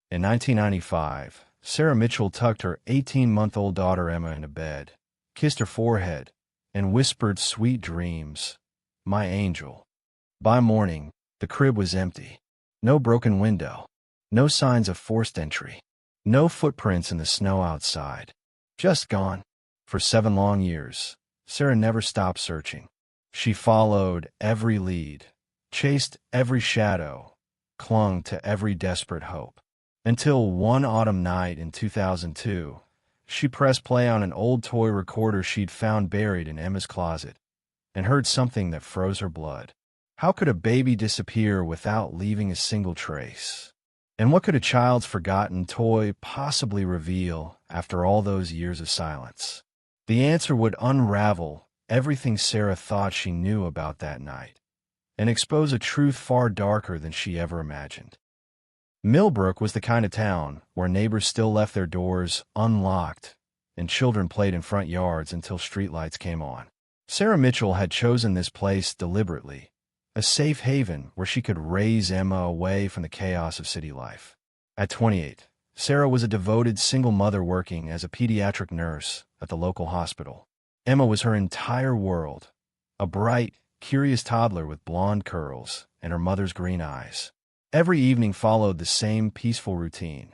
In 1995, Sarah Mitchell tucked her 18-month-old daughter Emma into bed, kissed her forehead, and whispered sweet dreams, "My angel." By morning, the crib was empty. No broken window. No signs of forced entry. No footprints in the snow outside. Just gone. For 7 long years, Sarah never stopped searching. She followed every lead, chased every shadow, clung to every desperate hope. Until one autumn night in 2002, she pressed play on an old toy recorder she'd found buried in Emma's closet and heard something that froze her blood. How could a baby disappear without leaving a single trace? And what could a child's forgotten toy possibly reveal after all those years of silence? The answer would unravel everything Sarah thought she knew about that night and expose a truth far darker than she ever imagined. Millbrook was the kind of town where neighbors still left their doors unlocked and children played in front yards until streetlights came on. Sarah Mitchell had chosen this place deliberately, a safe haven where she could raise Emma away from the chaos of city life. At 28, Sarah was a devoted single mother working as a pediatric nurse at the local hospital. Emma was her entire world, a bright, curious toddler with blonde curls and her mother's green eyes. Every evening followed the same peaceful routine.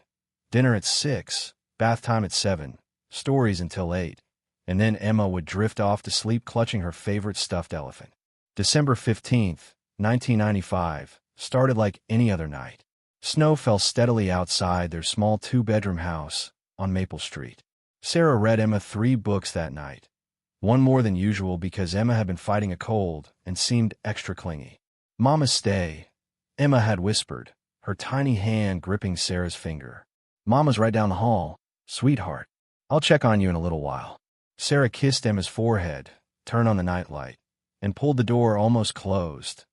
Dinner at 6, bath time at 7, stories until 8, and then Emma would drift off to sleep clutching her favorite stuffed elephant. December 15th, 1995, started like any other night. Snow fell steadily outside their small 2-bedroom house on Maple Street. Sarah read Emma 3 books that night, one more than usual because Emma had been fighting a cold and seemed extra clingy. "Mama, stay," Emma had whispered, her tiny hand gripping Sarah's finger. "Mama's right down the hall, sweetheart. I'll check on you in a little while." Sarah kissed Emma's forehead, turned on the nightlight, and pulled the door almost closed,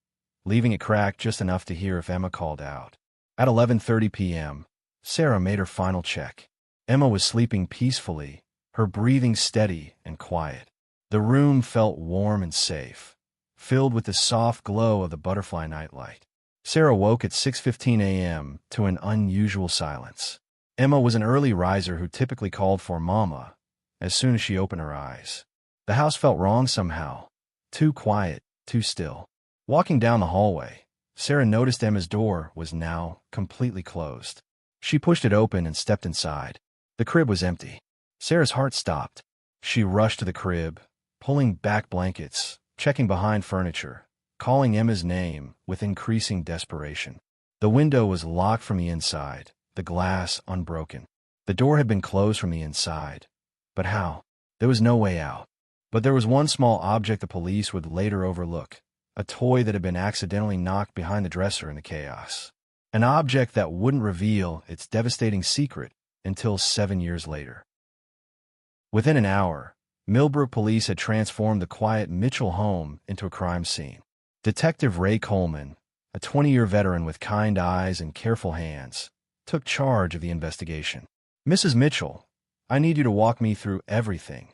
leaving it cracked just enough to hear if Emma called out. At 11:30 p.m., Sarah made her final check. Emma was sleeping peacefully, her breathing steady and quiet. The room felt warm and safe, filled with the soft glow of the butterfly nightlight. Sarah woke at 6:15 a.m. to an unusual silence. Emma was an early riser who typically called for Mama as soon as she opened her eyes. The house felt wrong somehow. Too quiet, too still. Walking down the hallway, Sarah noticed Emma's door was now completely closed. She pushed it open and stepped inside. The crib was empty. Sarah's heart stopped. She rushed to the crib, pulling back blankets, checking behind furniture, calling Emma's name with increasing desperation. The window was locked from the inside, the glass unbroken. The door had been closed from the inside. But how? There was no way out. But there was one small object the police would later overlook, a toy that had been accidentally knocked behind the dresser in the chaos. An object that wouldn't reveal its devastating secret until 7 years later. Within an hour, Millbrook police had transformed the quiet Mitchell home into a crime scene. Detective Ray Coleman, a 20-year veteran with kind eyes and careful hands, took charge of the investigation. "Mrs. Mitchell, I need you to walk me through everything,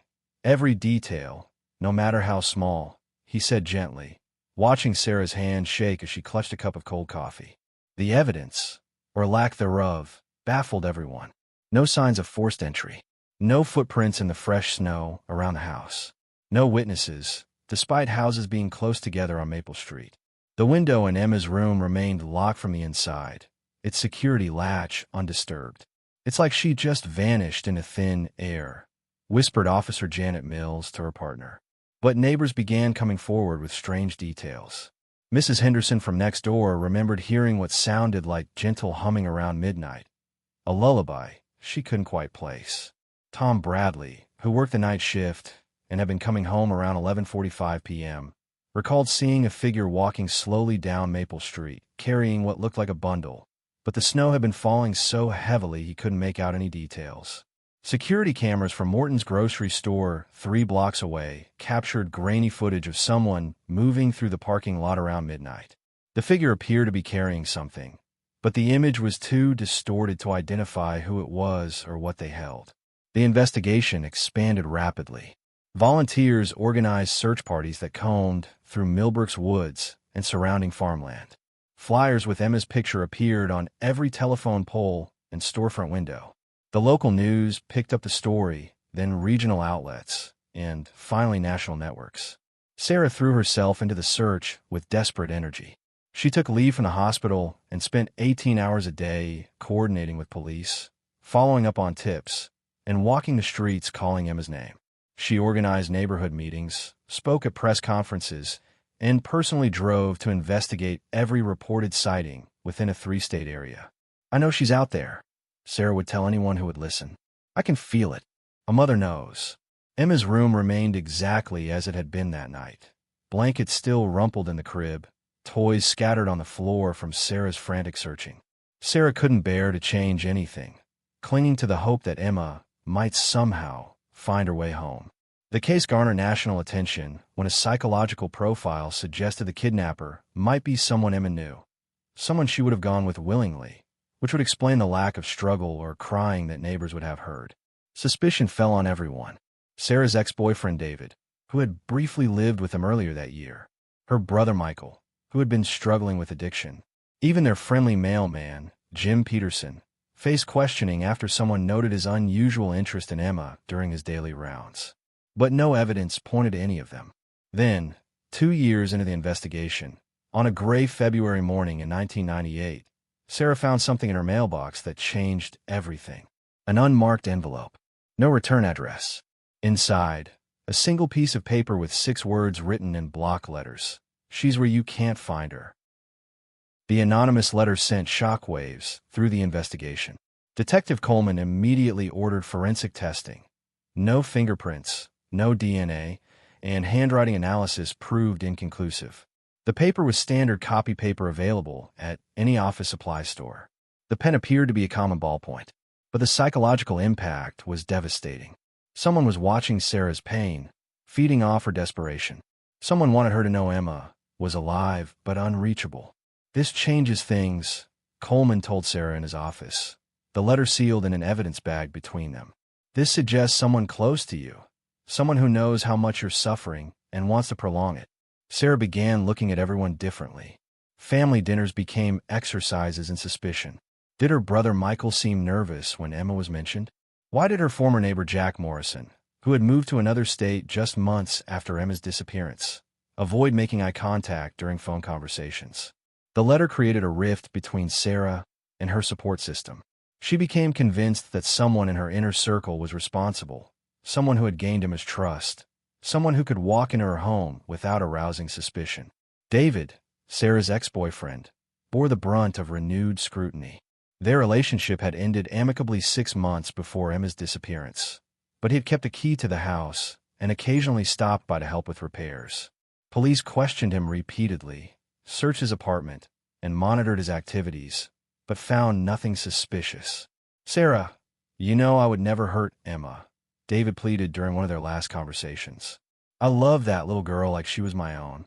every detail, no matter how small," he said gently, watching Sarah's hand shake as she clutched a cup of cold coffee. The evidence, or lack thereof, baffled everyone. No signs of forced entry. No footprints in the fresh snow around the house. No witnesses, despite houses being close together on Maple Street. The window in Emma's room remained locked from the inside, its security latch undisturbed. "It's like she just vanished into thin air," whispered Officer Janet Mills to her partner. But neighbors began coming forward with strange details. Mrs. Henderson from next door remembered hearing what sounded like gentle humming around midnight, a lullaby she couldn't quite place. Tom Bradley, who worked the night shift and had been coming home around 11:45 p.m., recalled seeing a figure walking slowly down Maple Street, carrying what looked like a bundle, but the snow had been falling so heavily he couldn't make out any details. Security cameras from Morton's grocery store 3 blocks away captured grainy footage of someone moving through the parking lot around midnight. The figure appeared to be carrying something, but the image was too distorted to identify who it was or what they held. The investigation expanded rapidly. Volunteers organized search parties that combed through Millbrook's woods and surrounding farmland. Flyers with Emma's picture appeared on every telephone pole and storefront window. The local news picked up the story, then regional outlets, and finally national networks. Sarah threw herself into the search with desperate energy. She took leave from the hospital and spent 18 hours a day coordinating with police, following up on tips, and walking the streets calling Emma's name. She organized neighborhood meetings, spoke at press conferences, and personally drove to investigate every reported sighting within a 3-state area. "I know she's out there," Sarah would tell anyone who would listen. "I can feel it. A mother knows." Emma's room remained exactly as it had been that night. Blankets still rumpled in the crib, toys scattered on the floor from Sarah's frantic searching. Sarah couldn't bear to change anything, clinging to the hope that Emma might somehow find her way home. The case garnered national attention when a psychological profile suggested the kidnapper might be someone Emma knew, someone she would have gone with willingly, which would explain the lack of struggle or crying that neighbors would have heard. Suspicion fell on everyone. Sarah's ex-boyfriend David, who had briefly lived with them earlier that year, her brother Michael, who had been struggling with addiction, even their friendly mailman, Jim Peterson, faced questioning after someone noted his unusual interest in Emma during his daily rounds. But no evidence pointed to any of them. Then, 2 years into the investigation, on a gray February morning in 1998, Sarah found something in her mailbox that changed everything. An unmarked envelope. No return address. Inside, a single piece of paper with 6 words written in block letters. "She's where you can't find her." The anonymous letter sent shockwaves through the investigation. Detective Coleman immediately ordered forensic testing. No fingerprints, no DNA, and handwriting analysis proved inconclusive. The paper was standard copy paper available at any office supply store. The pen appeared to be a common ballpoint, but the psychological impact was devastating. Someone was watching Sarah's pain, feeding off her desperation. Someone wanted her to know Emma was alive but unreachable. "This changes things," Coleman told Sarah in his office, the letter sealed in an evidence bag between them. "This suggests someone close to you, someone who knows how much you're suffering and wants to prolong it." Sarah began looking at everyone differently. Family dinners became exercises in suspicion. Did her brother Michael seem nervous when Emma was mentioned? Why did her former neighbor Jack Morrison, who had moved to another state just months after Emma's disappearance, avoid making eye contact during phone conversations? The letter created a rift between Sarah and her support system. She became convinced that someone in her inner circle was responsible, someone who had gained Emma's trust, someone who could walk into her home without arousing suspicion. David, Sarah's ex-boyfriend, bore the brunt of renewed scrutiny. Their relationship had ended amicably 6 months before Emma's disappearance, but he had kept a key to the house and occasionally stopped by to help with repairs. Police questioned him repeatedly, searched his apartment, and monitored his activities, but found nothing suspicious. "Sarah, you know I would never hurt Emma," David pleaded during one of their last conversations. "I love that little girl like she was my own."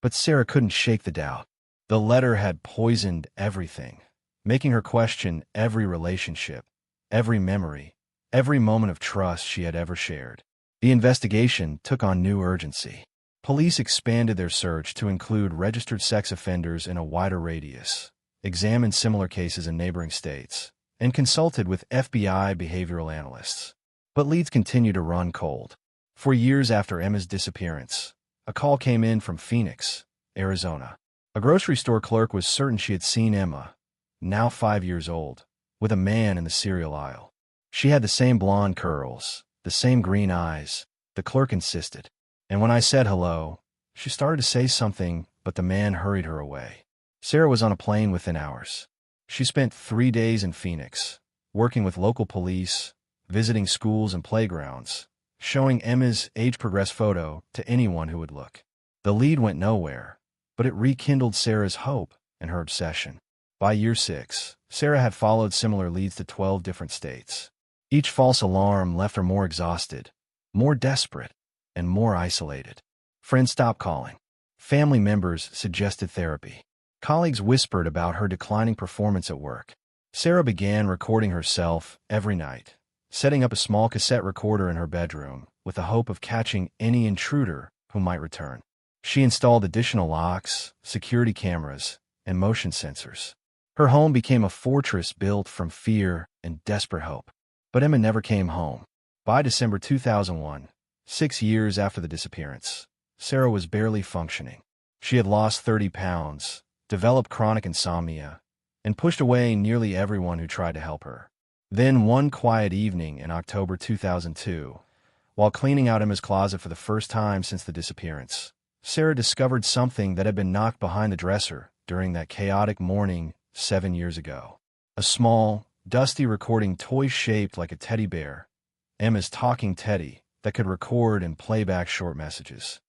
But Sarah couldn't shake the doubt. The letter had poisoned everything, making her question every relationship, every memory, every moment of trust she had ever shared. The investigation took on new urgency. Police expanded their search to include registered sex offenders in a wider radius, examined similar cases in neighboring states, and consulted with FBI behavioral analysts. But leads continued to run cold. For years after Emma's disappearance, a call came in from Phoenix, Arizona. A grocery store clerk was certain she had seen Emma, now 5 years old, with a man in the cereal aisle. She had the same blonde curls, the same green eyes, the clerk insisted. And when I said hello, she started to say something, but the man hurried her away. Sarah was on a plane within hours. She spent 3 days in Phoenix, working with local police, visiting schools and playgrounds, showing Emma's age-progressed photo to anyone who would look. The lead went nowhere, but it rekindled Sarah's hope and her obsession. By year 6, Sarah had followed similar leads to 12 different states. Each false alarm left her more exhausted, more desperate, and more isolated. Friends stopped calling. Family members suggested therapy. Colleagues whispered about her declining performance at work. Sarah began recording herself every night, setting up a small cassette recorder in her bedroom with the hope of catching any intruder who might return. She installed additional locks, security cameras, and motion sensors. Her home became a fortress built from fear and desperate hope. But Emma never came home. By December 2001, 6 years after the disappearance, Sarah was barely functioning. She had lost 30 pounds, developed chronic insomnia, and pushed away nearly everyone who tried to help her. Then one quiet evening in October 2002, while cleaning out Emma's closet for the first time since the disappearance, Sarah discovered something that had been knocked behind the dresser during that chaotic morning 7 years ago. A small, dusty recording toy shaped like a teddy bear, Emma's talking teddy, that could record and play back short messages.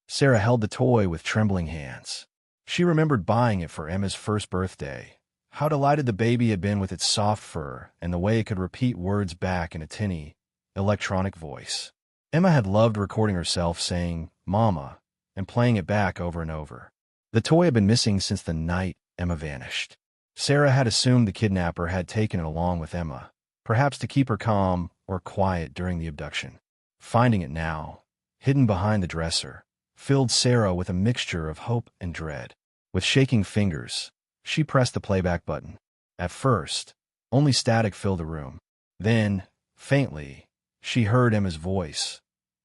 Sarah held the toy with trembling hands. She remembered buying it for Emma's first birthday. How delighted the baby had been with its soft fur and the way it could repeat words back in a tinny, electronic voice. Emma had loved recording herself saying, "Mama," and playing it back over and over. The toy had been missing since the night Emma vanished. Sarah had assumed the kidnapper had taken it along with Emma, perhaps to keep her calm or quiet during the abduction. Finding it now, hidden behind the dresser, filled Sarah with a mixture of hope and dread. With shaking fingers, she pressed the playback button. At first, only static filled the room. Then, faintly, she heard Emma's voice.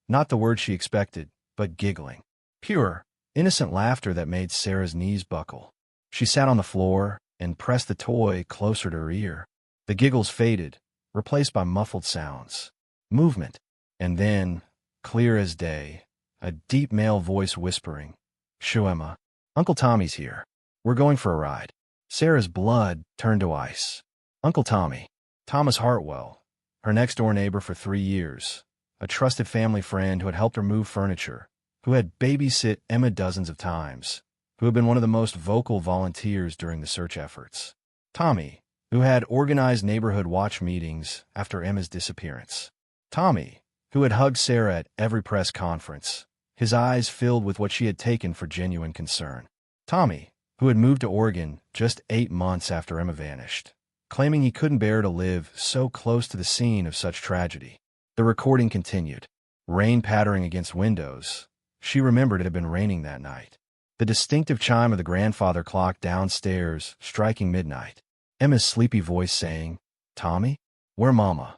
Not the word she expected, but giggling. Pure, innocent laughter that made Sarah's knees buckle. She sat on the floor and pressed the toy closer to her ear. The giggles faded, replaced by muffled sounds, movement, and then, clear as day, a deep male voice whispering, "Shoo, Emma. Uncle Tommy's here. We're going for a ride." Sarah's blood turned to ice. Uncle Tommy, Thomas Hartwell, her next-door neighbor for 3 years, a trusted family friend who had helped her move furniture, who had babysit Emma dozens of times, who had been one of the most vocal volunteers during the search efforts. Tommy, who had organized neighborhood watch meetings after Emma's disappearance. Tommy, who had hugged Sarah at every press conference, his eyes filled with what she had taken for genuine concern. Tommy, who had moved to Oregon just 8 months after Emma vanished, claiming he couldn't bear to live so close to the scene of such tragedy. The recording continued. Rain pattering against windows. She remembered it had been raining that night. The distinctive chime of the grandfather clock downstairs striking midnight. Emma's sleepy voice saying, "Tommy? Where Mama?"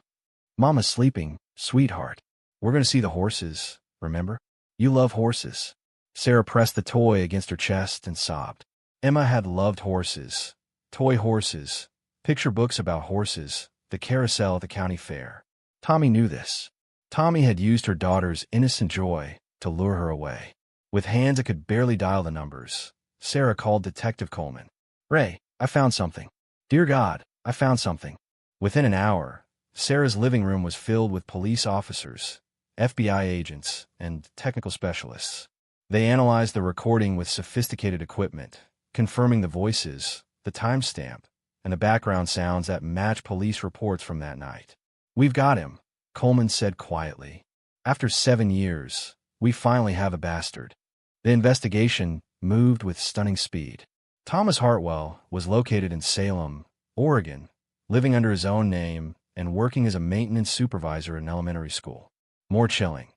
"Mama's sleeping, sweetheart. We're going to see the horses, remember? You love horses." Sarah pressed the toy against her chest and sobbed. Emma had loved horses. Toy horses. Picture books about horses. The carousel at the county fair. Tommy knew this. Tommy had used her daughter's innocent joy to lure her away. With hands that could barely dial the numbers, Sarah called Detective Coleman. "Ray, I found something. Dear God, I found something." Within an hour, Sarah's living room was filled with police officers, FBI agents, and technical specialists. They analyzed the recording with sophisticated equipment, confirming the voices, the timestamp, and the background sounds that match police reports from that night. "We've got him," Coleman said quietly. "After 7 years, we finally have a bastard." The investigation moved with stunning speed. Thomas Hartwell was located in Salem, Oregon, living under his own name and working as a maintenance supervisor in elementary school. More chilling,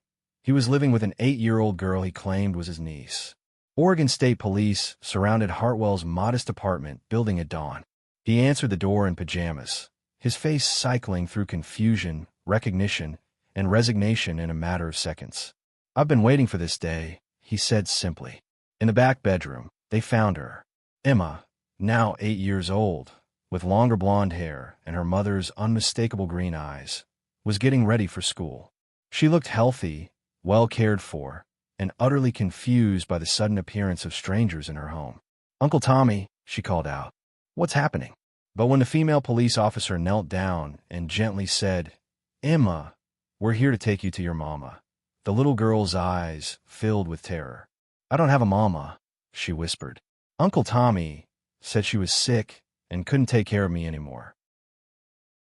he was living with an 8-year-old girl he claimed was his niece. Oregon State Police surrounded Hartwell's modest apartment building at dawn. He answered the door in pajamas, his face cycling through confusion, recognition, and resignation in a matter of seconds. "I've been waiting for this day," he said simply. In the back bedroom, they found her. Emma, now 8 years old, with longer blonde hair and her mother's unmistakable green eyes, was getting ready for school. She looked healthy, well cared for, and utterly confused by the sudden appearance of strangers in her home. "Uncle Tommy," she called out. "What's happening?" But when the female police officer knelt down and gently said, "Emma, we're here to take you to your mama," the little girl's eyes filled with terror. "I don't have a mama," she whispered. "Uncle Tommy said she was sick and couldn't take care of me anymore."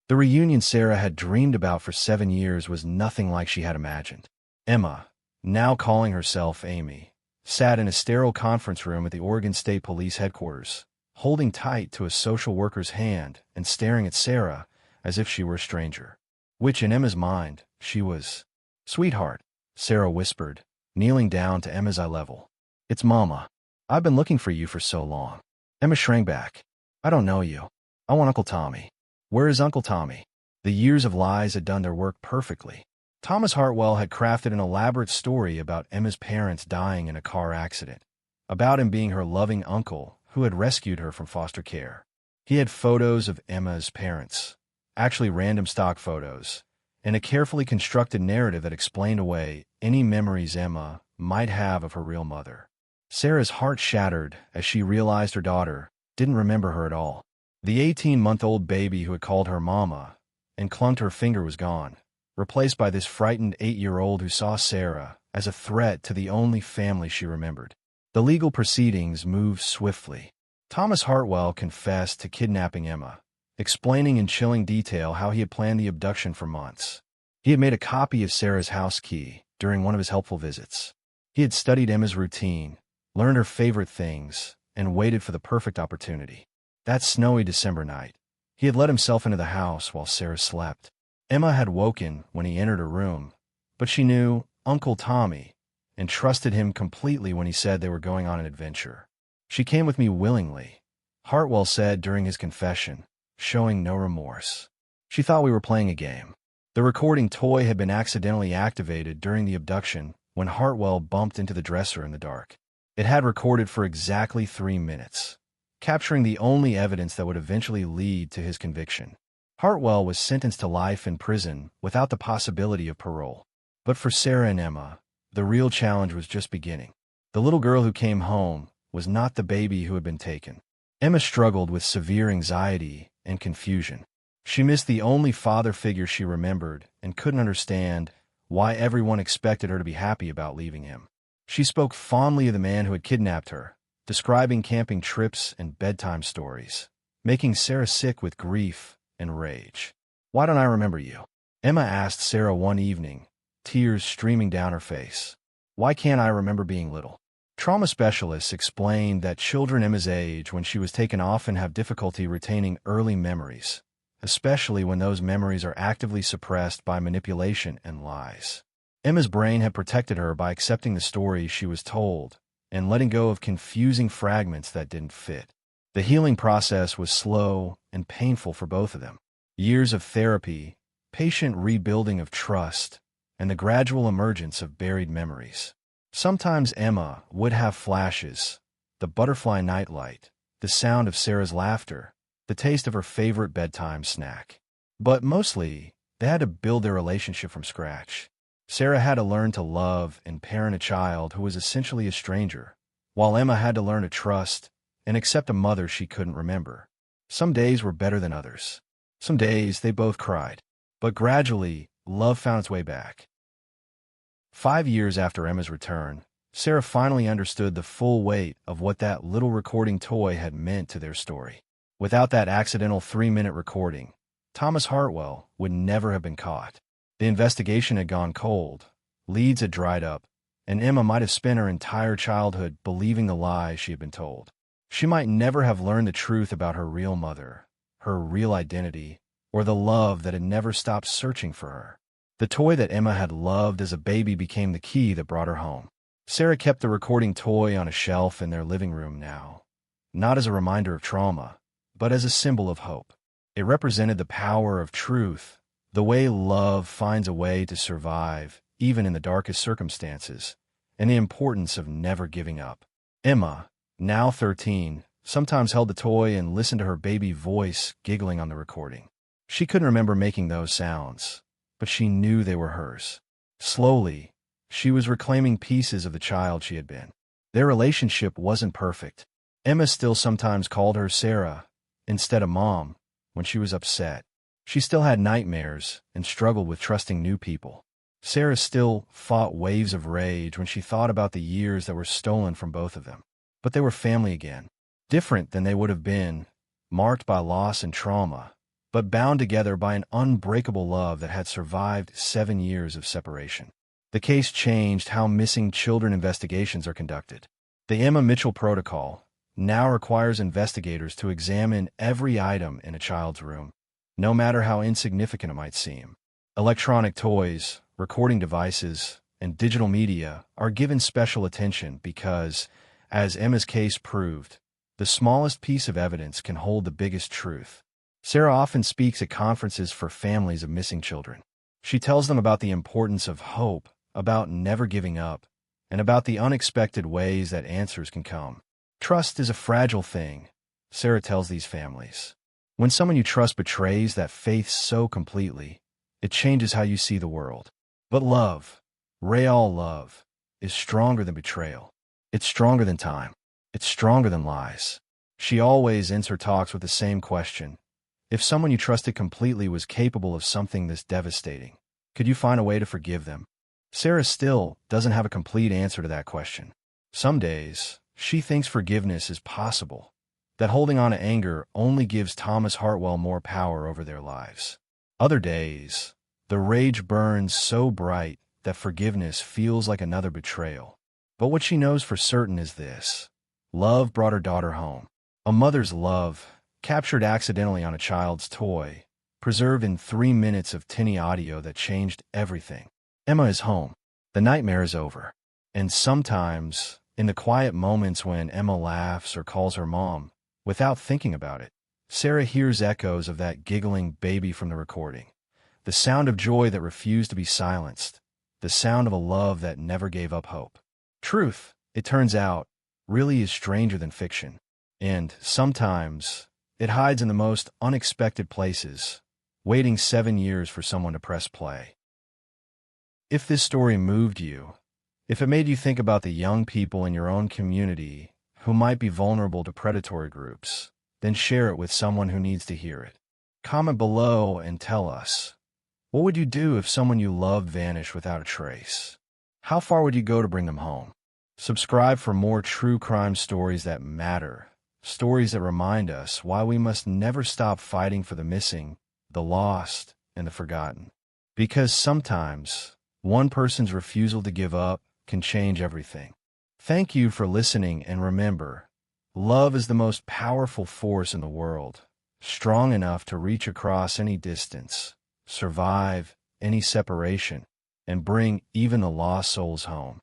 The reunion Sarah had dreamed about for 7 years was nothing like she had imagined. Emma, now calling herself Amy, sat in a sterile conference room at the Oregon State Police headquarters, holding tight to a social worker's hand and staring at Sarah as if she were a stranger, which in Emma's mind, she was. "Sweetheart," Sarah whispered, kneeling down to Emma's eye level. "It's Mama. I've been looking for you for so long." Emma shrank back. I don't know you. I want Uncle Tommy. Where is Uncle Tommy? The years of lies had done their work perfectly. Thomas Hartwell had crafted an elaborate story about Emma's parents dying in a car accident, about him being her loving uncle who had rescued her from foster care. He had photos of Emma's parents, actually random stock photos, and a carefully constructed narrative that explained away any memories Emma might have of her real mother. Sarah's heart shattered as she realized her daughter didn't remember her at all. The 18-month-old baby who had called her mama and clung to her finger was gone, replaced by this frightened 8-year-old who saw Sarah as a threat to the only family she remembered. The legal proceedings moved swiftly. Thomas Hartwell confessed to kidnapping Emma, explaining in chilling detail how he had planned the abduction for months. He had made a copy of Sarah's house key during one of his helpful visits. He had studied Emma's routine, learned her favorite things, and waited for the perfect opportunity. That snowy December night, he had let himself into the house while Sarah slept. Emma had woken when he entered her room, but she knew Uncle Tommy and trusted him completely when he said they were going on an adventure. She came with me willingly, Hartwell said during his confession, showing no remorse. She thought we were playing a game. The recording toy had been accidentally activated during the abduction when Hartwell bumped into the dresser in the dark. It had recorded for exactly 3 minutes, capturing the only evidence that would eventually lead to his conviction. Hartwell was sentenced to life in prison without the possibility of parole. But for Sarah and Emma, the real challenge was just beginning. The little girl who came home was not the baby who had been taken. Emma struggled with severe anxiety and confusion. She missed the only father figure she remembered and couldn't understand why everyone expected her to be happy about leaving him. She spoke fondly of the man who had kidnapped her, describing camping trips and bedtime stories, making Sarah sick with grief and rage. "Why don't I remember you?" Emma asked Sarah one evening, tears streaming down her face. "Why can't I remember being little?" Trauma specialists explained that children Emma's age when she was taken often have difficulty retaining early memories, especially when those memories are actively suppressed by manipulation and lies. Emma's brain had protected her by accepting the stories she was told and letting go of confusing fragments that didn't fit. The healing process was slow and painful for both of them. Years of therapy, patient rebuilding of trust, and the gradual emergence of buried memories. Sometimes Emma would have flashes, the butterfly nightlight, the sound of Sarah's laughter, the taste of her favorite bedtime snack. But mostly, they had to build their relationship from scratch. Sarah had to learn to love and parent a child who was essentially a stranger, while Emma had to learn to trust and accept a mother she couldn't remember. Some days were better than others. Some days they both cried. But gradually, love found its way back. 5 years after Emma's return, Sarah finally understood the full weight of what that little recording toy had meant to their story. Without that accidental 3-minute recording, Thomas Hartwell would never have been caught. The investigation had gone cold, leads had dried up, and Emma might have spent her entire childhood believing the lies she had been told. She might never have learned the truth about her real mother, her real identity, or the love that had never stopped searching for her. The toy that Emma had loved as a baby became the key that brought her home. Sarah kept the recording toy on a shelf in their living room now, not as a reminder of trauma, but as a symbol of hope. It represented the power of truth, the way love finds a way to survive, even in the darkest circumstances, and the importance of never giving up. Emma, now 13, sometimes held the toy and listened to her baby voice giggling on the recording. She couldn't remember making those sounds, but she knew they were hers. Slowly, she was reclaiming pieces of the child she had been. Their relationship wasn't perfect. Emma still sometimes called her Sarah instead of Mom when she was upset. She still had nightmares and struggled with trusting new people. Sarah still fought waves of rage when she thought about the years that were stolen from both of them. But they were family again, different than they would have been, marked by loss and trauma, but bound together by an unbreakable love that had survived 7 years of separation. The case changed how missing children investigations are conducted. The Emma Mitchell Protocol now requires investigators to examine every item in a child's room, no matter how insignificant it might seem. Electronic toys, recording devices, and digital media are given special attention because, as Emma's case proved, the The smallest piece of evidence can hold the biggest truth. Sarah often speaks at conferences for families of missing children. She tells them about the importance of hope, about never giving up, and about the unexpected ways that answers can come. Trust is a fragile thing, Sarah tells these families. When someone you trust betrays that faith so completely, it changes how you see the world. But love, real love, is stronger than betrayal. It's stronger than time. It's stronger than lies. She always ends her talks with the same question. If someone you trusted completely was capable of something this devastating, could you find a way to forgive them? Sarah still doesn't have a complete answer to that question. Some days, she thinks forgiveness is possible, that holding on to anger only gives Thomas Hartwell more power over their lives. Other days, the rage burns so bright that forgiveness feels like another betrayal. But what she knows for certain is this. Love brought her daughter home. A mother's love, captured accidentally on a child's toy, preserved in 3 minutes of tinny audio that changed everything. Emma is home. The nightmare is over. And sometimes, in the quiet moments when Emma laughs or calls her mom, without thinking about it, Sarah hears echoes of that giggling baby from the recording. The sound of joy that refused to be silenced. The sound of a love that never gave up hope. Truth, it turns out, really is stranger than fiction. And sometimes, it hides in the most unexpected places, waiting 7 years for someone to press play. If this story moved you, if it made you think about the young people in your own community who might be vulnerable to predatory groups, then share it with someone who needs to hear it. Comment below and tell us, what would you do if someone you love vanished without a trace? How far would you go to bring them home? Subscribe for more true crime stories that matter, stories that remind us why we must never stop fighting for the missing, the lost, and the forgotten. Because sometimes, one person's refusal to give up can change everything. Thank you for listening, and remember, love is the most powerful force in the world, strong enough to reach across any distance, survive any separation, and bring even the lost souls home.